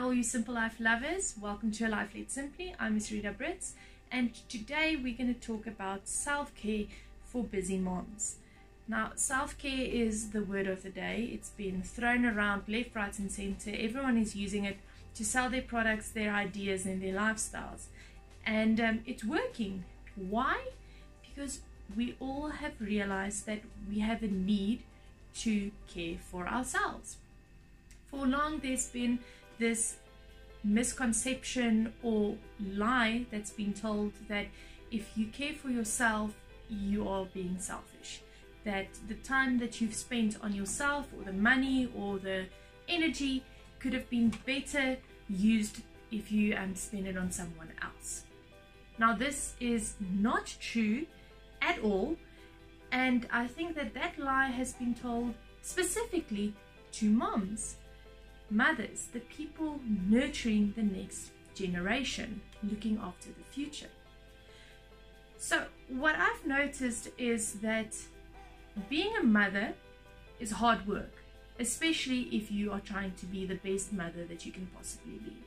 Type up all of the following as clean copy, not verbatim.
all you Simple Life lovers, welcome to A Life Led Simply. I'm myriads, and today we're going to talk about self-care for busy moms. Now, self-care is the word of the day. It's been thrown around left, right and center. Everyone is using it to sell their products, their ideas and their lifestyles, and it's working. Why? Because we all have realized that we have a need to care for ourselves. For long there's been this misconception or lie that's been told that if you care for yourself, you are being selfish. That the time that you've spent on yourself, or the money or the energy, could have been better used if you spend it on someone else. Now, this is not true at all, and I think that that lie has been told specifically to moms, mothers, the people nurturing the next generation, looking after the future. So what I've noticed is that being a mother is hard work, especially if you are trying to be the best mother that you can possibly be.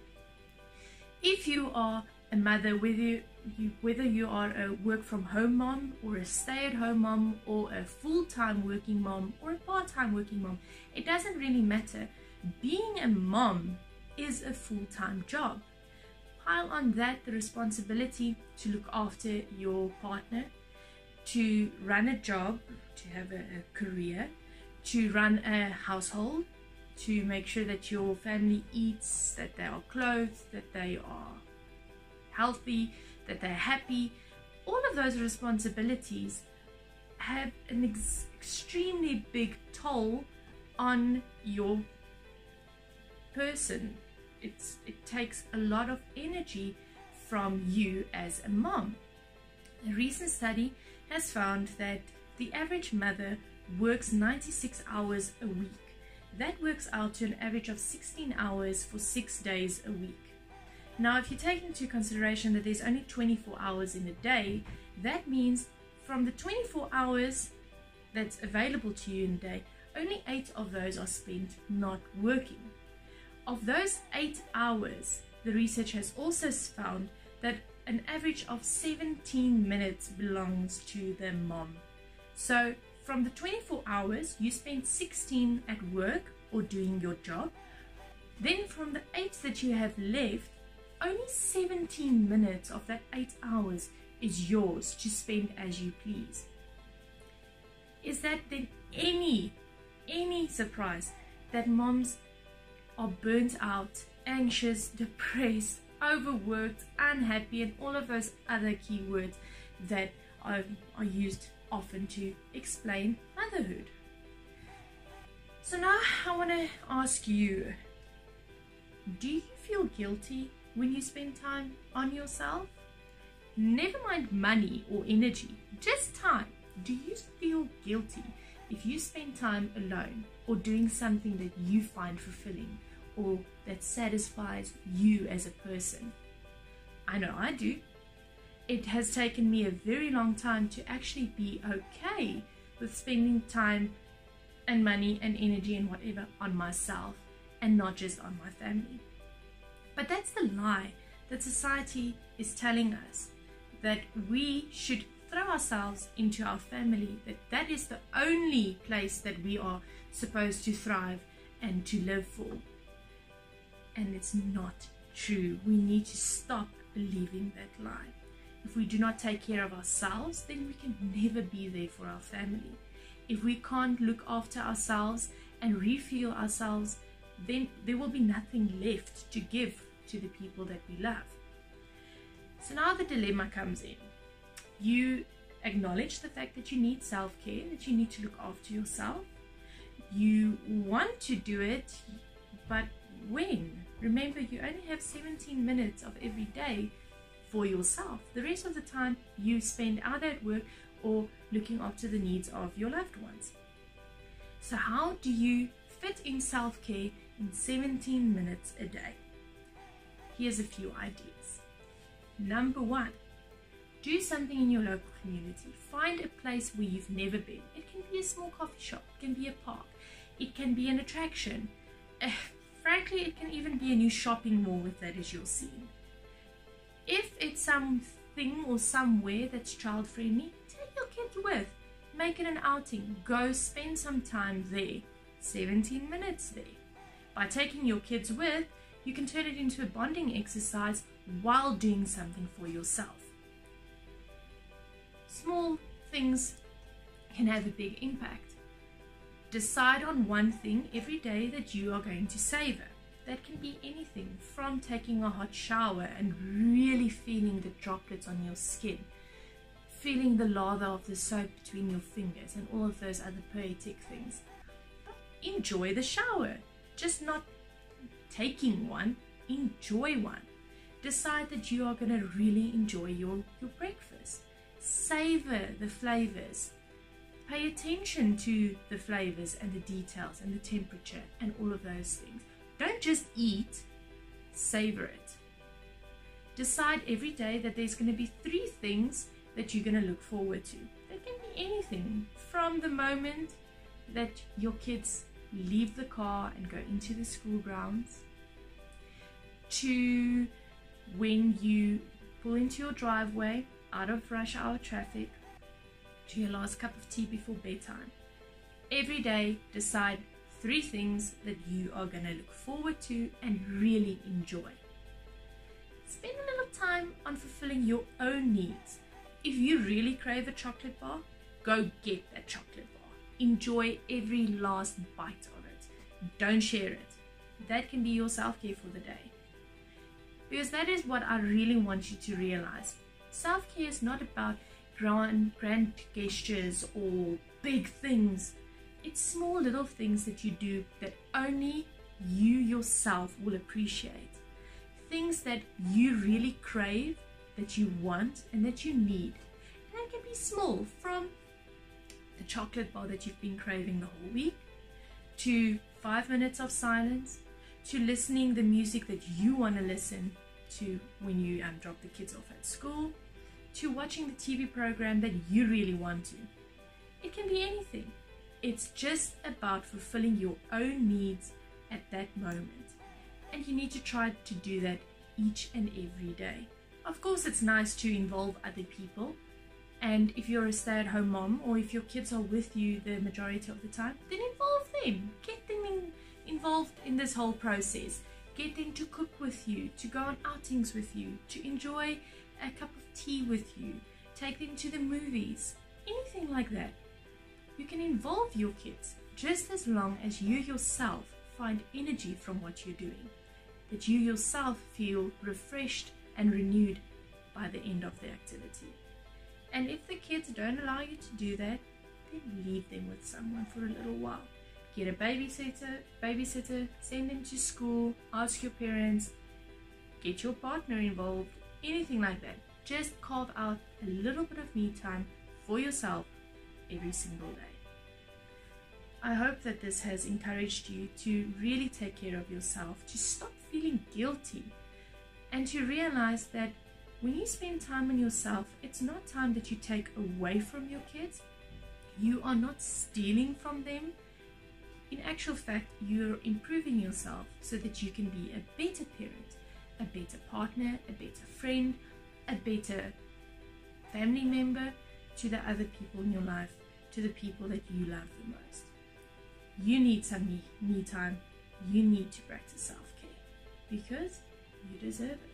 If you are a mother, whether you are a work from home mom or a stay-at-home mom or a full-time working mom or a part-time working mom, it doesn't really matter. Being a mom is a full-time job. Pile on that the responsibility to look after your partner, to run a job, to have a career, to run a household, to make sure that your family eats, that they are clothed, that they are healthy, that they're happy. All of those responsibilities have an extremely big toll on your person. It takes a lot of energy from you as a mom. A recent study has found that the average mother works 96 hours a week. That works out to an average of 16 hours for 6 days a week. Now, if you take into consideration that there's only 24 hours in a day, that means from the 24 hours that's available to you in a day, only 8 of those are spent not working. Of those 8 hours, the research has also found that an average of 17 minutes belongs to the mom. So from the 24 hours, you spend 16 at work or doing your job. Then from the 8 that you have left, only 17 minutes of that 8 hours is yours to spend as you please. Is that then any surprise that moms are burnt out, anxious, depressed, overworked, unhappy, and all of those other keywords that are used often to explain motherhood? So now I want to ask you, do you feel guilty when you spend time on yourself? Never mind money or energy, just time. Do you feel guilty if you spend time alone or doing something that you find fulfilling or that satisfies you as a person? I know I do. It has taken me a very long time to actually be okay with spending time and money and energy and whatever on myself and not just on my family. But that's the lie that society is telling us, that we should throw ourselves into our family, that is the only place that we are supposed to thrive and to live for. And it's not true. We need to stop believing that lie. If we do not take care of ourselves, then we can never be there for our family. If we can't look after ourselves and refuel ourselves, then there will be nothing left to give to the people that we love. So now the dilemma comes in. You acknowledge the fact that you need self-care, that you need to look after yourself. You want to do it, but when? Remember, you only have 17 minutes of every day for yourself. The rest of the time you spend either at work or looking after the needs of your loved ones. So how do you fit in self-care in 17 minutes a day? Here's a few ideas. Number 1, do something in your local community. Find a place where you've never been. It can be a small coffee shop, it can be a park, it can be an attraction. Frankly, it can even be a new shopping mall if that is your scene. If it's something or somewhere that's child friendly, take your kids with. Make it an outing. Go spend some time there. 17 minutes there. By taking your kids with, you can turn it into a bonding exercise while doing something for yourself. Small things can have a big impact. Decide on one thing every day that you are going to savor. That can be anything from taking a hot shower and really feeling the droplets on your skin, feeling the lather of the soap between your fingers, and all of those other poetic things. But enjoy the shower, just not taking one, enjoy one. Decide that you are going to really enjoy your breakfast. Savor the flavors. Pay attention to the flavors and the details and the temperature and all of those things. Don't just eat, savor it. Decide every day that there's going to be 3 things that you're going to look forward to. That can be anything from the moment that your kids leave the car and go into the school grounds, to when you pull into your driveway out of rush hour traffic, to your last cup of tea before bedtime. Every day, decide 3 things that you are going to look forward to and really enjoy. Spend a little time on fulfilling your own needs. If you really crave a chocolate bar, go get that chocolate bar. Enjoy every last bite of it. Don't share it. That can be your self-care for the day. Because that is what I really want you to realize. Self-care is not about grand gestures or big things. It's small little things that you do that only you yourself will appreciate. Things that you really crave, that you want and that you need. And that can be small, from the chocolate bar that you've been craving the whole week, to 5 minutes of silence, to listening the music that you want to listen to when you drop the kids off at school, to watching the TV program that you really want to. It can be anything. It's just about fulfilling your own needs at that moment. And you need to try to do that each and every day. Of course, it's nice to involve other people. And if you're a stay-at-home mom, or if your kids are with you the majority of the time, then involve them. Get them involved in this whole process. Get them to cook with you, to go on outings with you, to enjoy a cup of tea with you, take them to the movies, anything like that. You can involve your kids just as long as you yourself find energy from what you're doing, that you yourself feel refreshed and renewed by the end of the activity. And if the kids don't allow you to do that, then leave them with someone for a little while. Get a babysitter, send them to school, ask your parents, get your partner involved, anything like that. Just carve out a little bit of me time for yourself every single day. I hope that this has encouraged you to really take care of yourself, to stop feeling guilty, and to realize that when you spend time on yourself, it's not time that you take away from your kids. You are not stealing from them. In actual fact, you're improving yourself so that you can be a better parent, a better partner, a better friend, a better family member to the other people in your life, to the people that you love the most. You need some me time. You need to practice self-care because you deserve it.